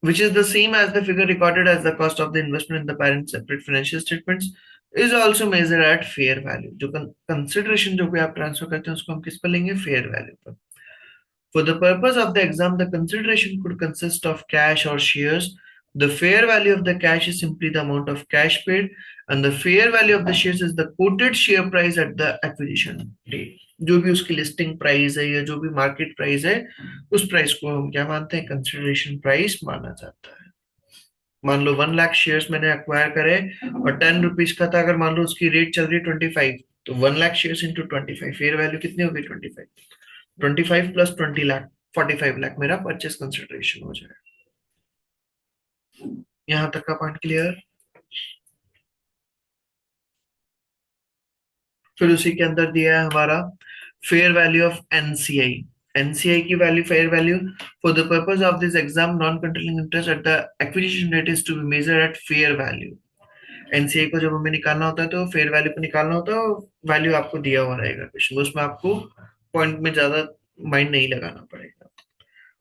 which is the same as the figure recorded as the cost of the investment in the parent separate financial statements is also measured at fair value। जो consideration जो भी आप transfer करते हैं उसको हम किस पर लेंगे? फेयर वैल्यू पर। For the purpose of the exam, the consideration could consist of cash or shares. The fair value of the cash is simply the amount of cash paid, and the fair value of the shares is the quoted share price at the acquisition date। जो भी उसकी listing price है या जो भी market price है उस price को हम क्या मानते हैं? कंसिडरेशन प्राइस माना जाता है। मान लो 1 लाख शेयर्स मैंने एक्वायर करे और ₹10 का था, अगर मान लो उसकी रेट चल रही है 25, तो 1 lakh shares into 25, fair value कितनी होगी? 25 प्लस 20 लाख 45 लाख मेरा परचेस कंसिडरेशन हो जाएगा। यहां तक का पॉइंट क्लियर? फिर उसी के अंदर दिया है हमारा fair value of NCI. NCI की value, fair value for the purpose of this exam non controlling interest at the acquisition date is to be measured at fair value. NCI को जब हमें निकालना होता है तो फेयर वैल्यू पे निकालना होता है, और वैल्यू आपको दिया हुआ रहेगा क्वेश्चन, उसमें आपको पॉइंट में ज्यादा माइंड नहीं लगाना पड़ेगा।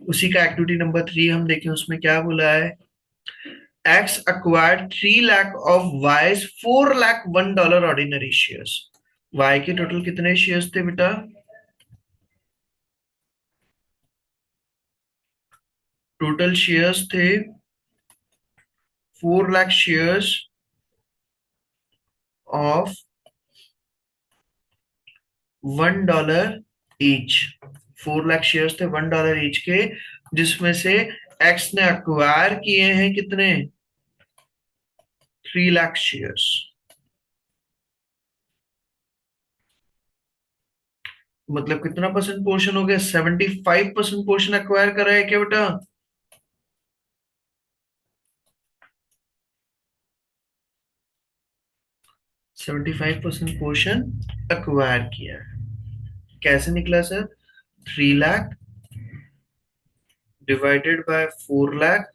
उसी का एक्टिविटी नंबर 3 हम देखें, उसमें क्या बोला है? X acquired 3 lakh of Y's 4 lakh $1 ordinary shares। Y के टोटल कितने शेयर्स थे बेटा? टोटल शेयर्स थे 4 lakh shares of $1 each. 4 lakh shares थे $1 ईच के, जिसमें से एक्स ने अक्वायर किए हैं कितने? 3 लाख शेयर्स। मतलब कितना परसेंट पोर्शन हो गया? 75% पोर्शन अक्वायर करा है क्या बेटा? 75% पोर्शन अक्वायर किया है। कैसे निकला sir? 3 lakh divided by 4 lakh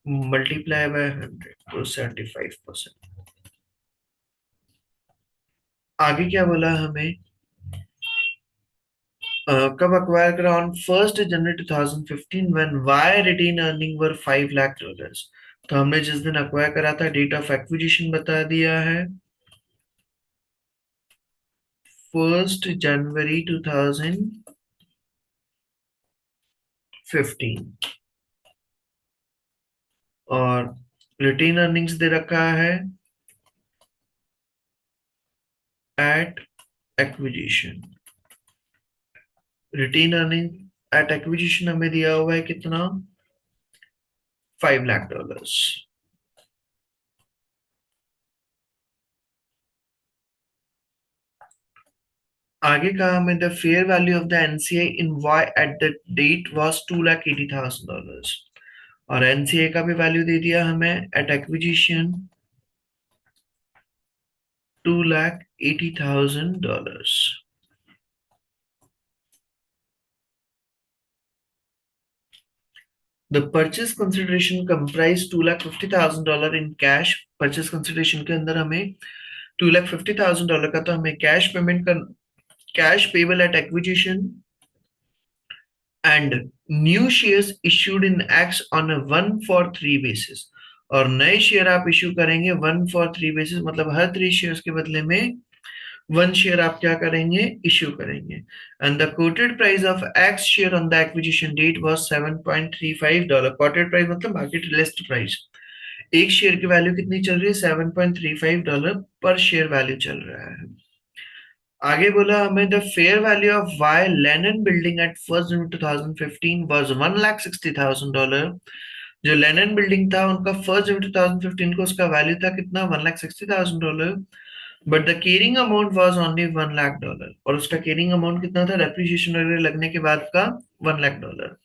multiply by 100, तो 75%। आगे क्या बोला हमें? कब अक्वायर करा? On 1 January 2015 when Y retained earning were $5 lakh. तो हमने जिस दिन अक्वायर करा था डेट ऑफ एक्विजिशन बता दिया है 1 जनवरी 2015। 15 और रिटेन अर्निंग्स दे रखा है at acquisition. Retained earning at acquisition हमें दिया हुआ है कितना, $5 लाख। आगे कहा हमें the fair value of the NCI in Y at the date was $280,000 और एनसीआई का भी वैल्यू दे दिया हमें at acquisition $280,000। The purchase consideration comprise $250,000 in cash. Purchase consideration के अंदर हमें $250,000 का तो हमें कैश पेमेंट कर, cash payable at acquisition and new shares issued in X on a 1 for 3 basis. और नए शेयर आप इश्यू करेंगे 1 for 3 बेसिस, मतलब हर 3 शेयर्स के बदले में 1 शेयर आप क्या करेंगे, इश्यू करेंगे। And the quoted price of X share on the acquisition date was $7.35। Quoted price मतलब मार्केट लिस्ट प्राइस। एक शेयर की वैल्यू कितनी चल रही है, $7.35 पर शेयर वैल्यू चल रहा है। आगे बोला हमें the fair value of Y लेनिन बिल्डिंग एट 1 June 2015 वाज $1,60,000। जो लेनिन बिल्डिंग था उनका 1 June 2015 को उसका वैल्यू था कितना, $1,60,000। But the caring amount was only $1 lakh और उसका केयरिंग अमाउंट कितना था, डेप्रिसिएशन वगैरह लगने के बाद का $1 lakh.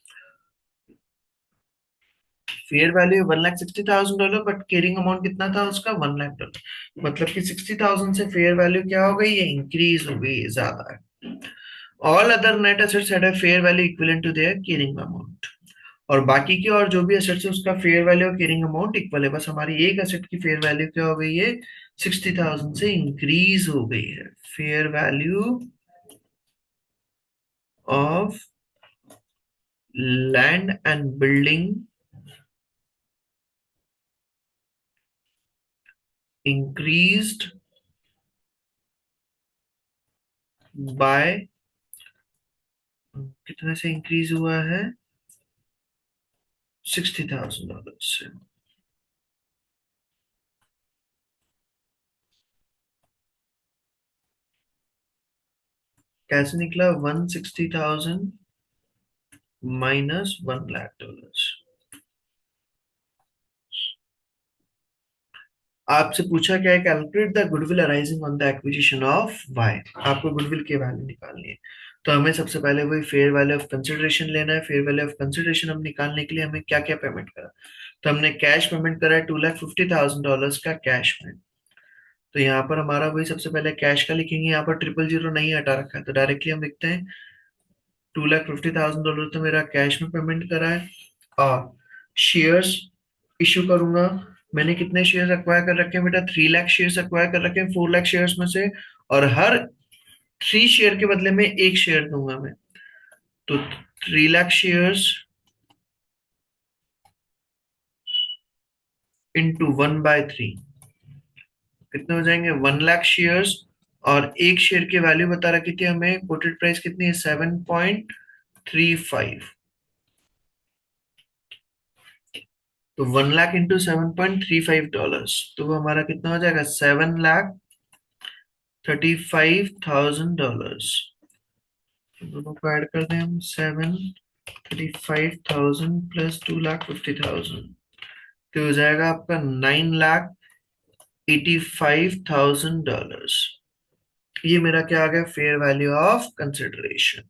Fair value $1,60,000 but caring amount कितना था उसका $1 लाख। मतलब कि 60,000 से फेयर वैल्यू क्या हो गई, ये इंक्रीज हो गई, ज्यादा है। All other net assets had a fair value equivalent to their carrying amount. और बाकी की और जो भी एसेट्स है उसका फेयर वैल्यू और केयरिंग अमाउंट इक्वल है, बस हमारी एक एसेट की फेयर वैल्यू क्या हो गई है, 60,000 से इंक्रीज हो गई है। Fair value of land and building increased by, कितने से इंक्रीज हुआ है, $60,000 से। कैसे निकला, 160,000 माइनस $1 लाख। आपसे पूछा क्या है, calculate the goodwill arising on the acquisition of Y. आपको गुडविल की वैल्यू निकालनी है, तो हमें सबसे पहले वही फेयर वैल्यू ऑफ कंसिडरेशन लेना है। फेयर वैल्यू ऑफ कंसिडरेशन हम निकालने के लिए हमें क्या क्या पेमेंट करा, तो हमने कैश पेमेंट करा है $250,000 का कैश में। तो यहाँ पर हमारा वही सबसे पहले कैश का लिखेंगे, यहाँ पर 000 नहीं हटा रखा है तो डायरेक्टली हम लिखते हैं $250,000 तो मेरा कैश में पेमेंट करा है। और शेयर्स इश्यू करूंगा, मैंने कितने शेयर्स एक्वायर कर रखे हैं बेटा, 3 लाख शेयर्स एक्वायर कर रखे हैं 4 लाख शेयर्स में से, और हर 3 शेयर के बदले में 1 शेयर दूंगा मैं। तो 3 लाख शेयर्स इंटू 1/3 कितने हो जाएंगे, 1 लाख शेयर्स। और एक शेयर की वैल्यू बता रखी थी हमें, कोटेड प्राइस कितनी है, 7.35। तो 1 लाख इंटू $7.35, तो वो हमारा कितना हो जाएगा, $7,35,000। दोनों को ऐड कर दें हम, 735,000 प्लस 2,50,000 तो हो जाएगा आपका $9,85,000। ये मेरा क्या आ गया, फेयर वैल्यू ऑफ कंसिडरेशन।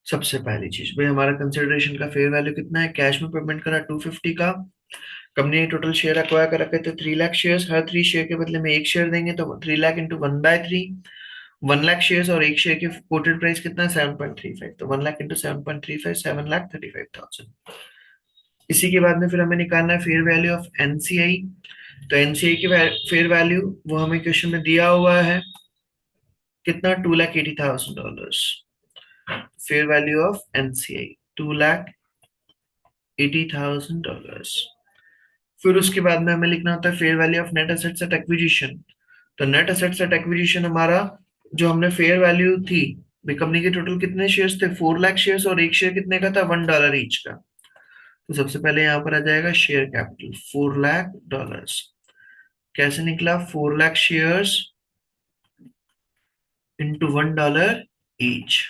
सबसे पहली चीज भाई, हमारा कंसिडरेशन का फेयर वैल्यू कितना है, कैश में पेमेंट करा 250 का। कंपनी ने टोटल शेयर एक्वायर कर रखे थे 3 लाख शेयर्स, हर 3 शेयर के बदले में 1 शेयर देंगे, तो 3 लाख इंटू 1/3, 1 लाख शेयर्स और 1 शेयर की कोटेड प्राइस कितना है, 7.35, तो 1 लाख इंटू 7.35, 7,35,000। इसी के बाद में फिर हमें निकालना है फेयर वैल्यू ऑफ एनसीआई। तो एनसीआई की फेयर वैल्यू वो हमें क्वेश्चन में दिया हुआ है कितना, $280,000। Fair value of NCI $280,000। फिर उसके बाद में हमें लिखना होता है fair value of net assets at acquisition. तो नेट एसेट्स एट एक्विजिशन हमारा जो हमने फेयर वैल्यू थी भाई, कंपनी के टोटल कितने शेयर्स थे, 4 लाख शेयर्स, और एक शेयर कितने का था, $1 ईच का। तो सबसे पहले यहाँ पर आ जाएगा शेयर कैपिटल, $4 लाख। कैसे निकला, 4 lakh shares into $1 each,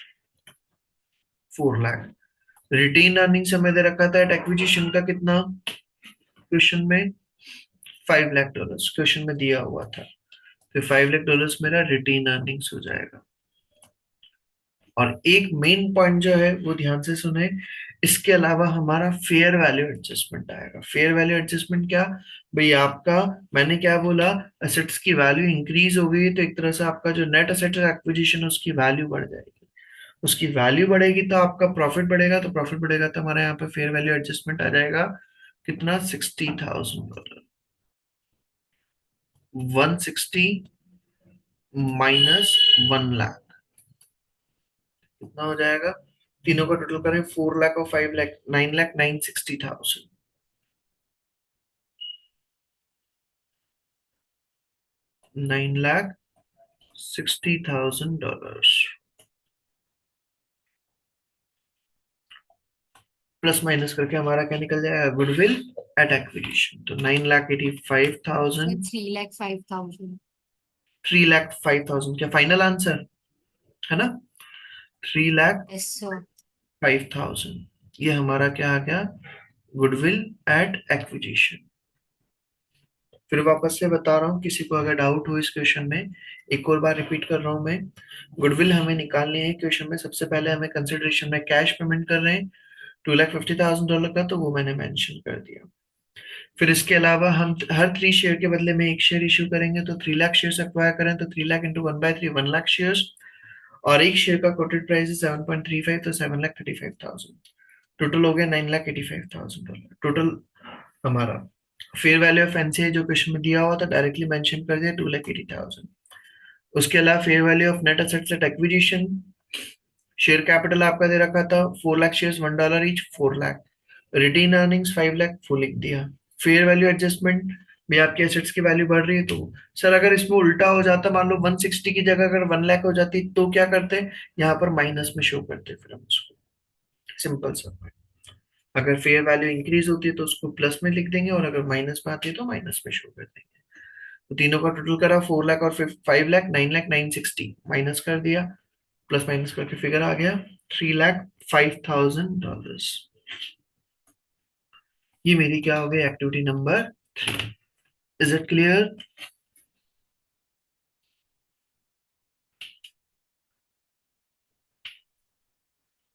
4 lakh. Retained earnings हमें दे रखा था एट एक्विजिशन का कितना, क्वेश्चन में $5 लाख क्वेश्चन में दिया हुआ था। फिर $5 लाख मेरा रिटेन अर्निंग्स हो जाएगा। और एक मेन पॉइंट जो है वो ध्यान से सुने, इसके अलावा हमारा फेयर वैल्यू एडजस्टमेंट आएगा। फेयर वैल्यू एडजस्टमेंट क्या, भाई आपका, मैंने क्या बोला, असेट्स की वैल्यू इंक्रीज हो गई तो एक तरह से आपका जो नेट असेट एक्विजिशन उसकी वैल्यू बढ़ जाएगी। उसकी वैल्यू बढ़ेगी तो आपका प्रॉफिट बढ़ेगा, तो प्रॉफिट बढ़ेगा तो हमारे यहाँ पे फेयर वैल्यू एडजस्टमेंट आ जाएगा कितना, $60,000। 160 माइनस 1 लाख कितना हो जाएगा, तीनों का टोटल करें, 4 लाख और 5 लाख, 9,960,000। 9,60,000 प्लस माइनस करके हमारा क्या निकल जाएगा, गुडविल एट एक्विजिशन। तो 9,85,000,
सर 3,05,000।
3,05,000 क्या फाइनल आंसर है ना, थ्री लाख
यस सर।
5,000 ये हमारा क्या आ गया, गुडविल एट एक्विजिशन। फिर वापस से बता रहा हूँ, किसी को अगर डाउट हो इस क्वेश्चन में, एक और बार रिपीट कर रहा हूँ मैं। गुडविल हमें निकालनी है क्वेश्चन में, सबसे पहले हमें कंसिडरेशन में कैश पेमेंट कर रहे हैं $2,50,000 का, तो वो मैंने मेंशन कर दिया। फिर इसके अलावा हम हर 3 शेयर के बदले में एक शेयर इश्यू करेंगे, तो 3 लाख शेयर एक्वायर करें तो 3 लाख इंटू 1/3 1 लाख शेयर, और एक शेयर का कोटेड प्राइस है 7.35, तो 7,35,000। टोटल हो गया $9,85,000 टोटल हमारा। फेयर वैल्यू ऑफ एनसीआई जो क्वेश्चन में दिया हुआ था डायरेक्टली मेंशन कर दिया, 2,80,000। उसके अलावा fair value of net assets at acquisition, share capital आपका दे रखा था 4 lakh shares, $1 each, 4 lakh. Retained earnings 5 lakh, वो लिख दिया। फेयर वैल्यू एडजस्टमेंट भी, आपकी एसेट्स की वैल्यू बढ़ रही है तो, सर अगर इसमें उल्टा हो जाता, मान लो 160 की जगह अगर 1 लाख हो जाती तो क्या करते, यहाँ पर माइनस में शो करते फिर हम उसको, सिंपल सा। अगर फेयर वैल्यू इंक्रीज होती है तो उसको प्लस में लिख देंगे, और अगर माइनस में आती है तो माइनस में शो कर देंगे। तो तीनों का टोटल करा, 4 लाख और 5 लाख, 9,960 माइनस कर दिया, प्लस माइनस करके फिगर आ गया $3,05,000। ये मेरी क्या हो गई, activity number 3। Is it clear.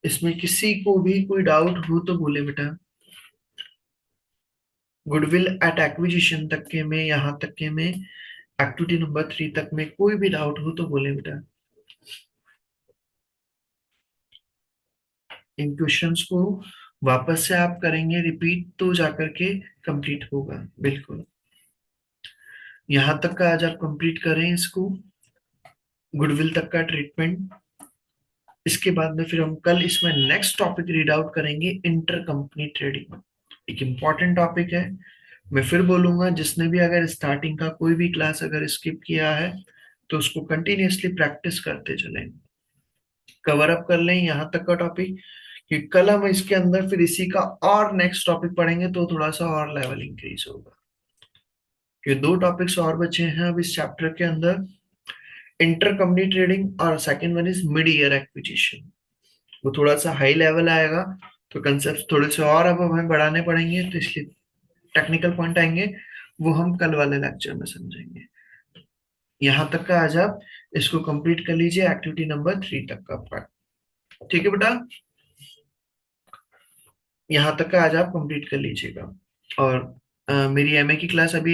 इसमें किसी को भी कोई डाउट हो तो बोले बेटा। गुडविल एट एक्विजिशन तक के में, यहां तक के में, एक्टिविटी नंबर 3 तक में कोई भी डाउट हो तो बोले बेटा। इन क्वेश्चंस को वापस से आप करेंगे रिपीट तो जाकर के कंप्लीट होगा बिल्कुल। यहां तक का आज आप कंप्लीट करें इसको, गुडविल तक का ट्रीटमेंट। इसके बाद में फिर हम कल इसमें नेक्स्ट टॉपिक रीड आउट करेंगे, इंटर कंपनी ट्रेडिंग। एक इंपॉर्टेंट टॉपिक है, मैं फिर बोलूंगा, जिसने भी अगर स्टार्टिंग का कोई भी क्लास अगर स्किप किया है तो उसको कंटिन्यूअसली प्रैक्टिस करते चलें, कवर अप कर लें यहाँ तक का टॉपिक, कि कल हम इसके अंदर फिर इसी का और नेक्स्ट टॉपिक पढ़ेंगे तो थोड़ा सा और लेवल इंक्रीज होगा। ये 2 टॉपिक्स और बचे हैं अब इस चैप्टर के अंदर, इंटर कंपनी ट्रेडिंग और second one is mid year acquisition. वो थोड़ा सा हाई लेवल आएगा, तो कंसेप्ट थोड़े से और अब हमें बढ़ाने पड़ेंगे, तो इसलिए टेक्निकल पॉइंट आएंगे, वो हम कल वाले लेक्चर में समझेंगे। यहाँ तक का आज आप इसको कंप्लीट कर लीजिए, एक्टिविटी नंबर 3 तक का पार्ट। ठीक है बेटा, यहाँ तक का आज आप कंप्लीट कर लीजिएगा। और मेरी एमए की क्लास अभी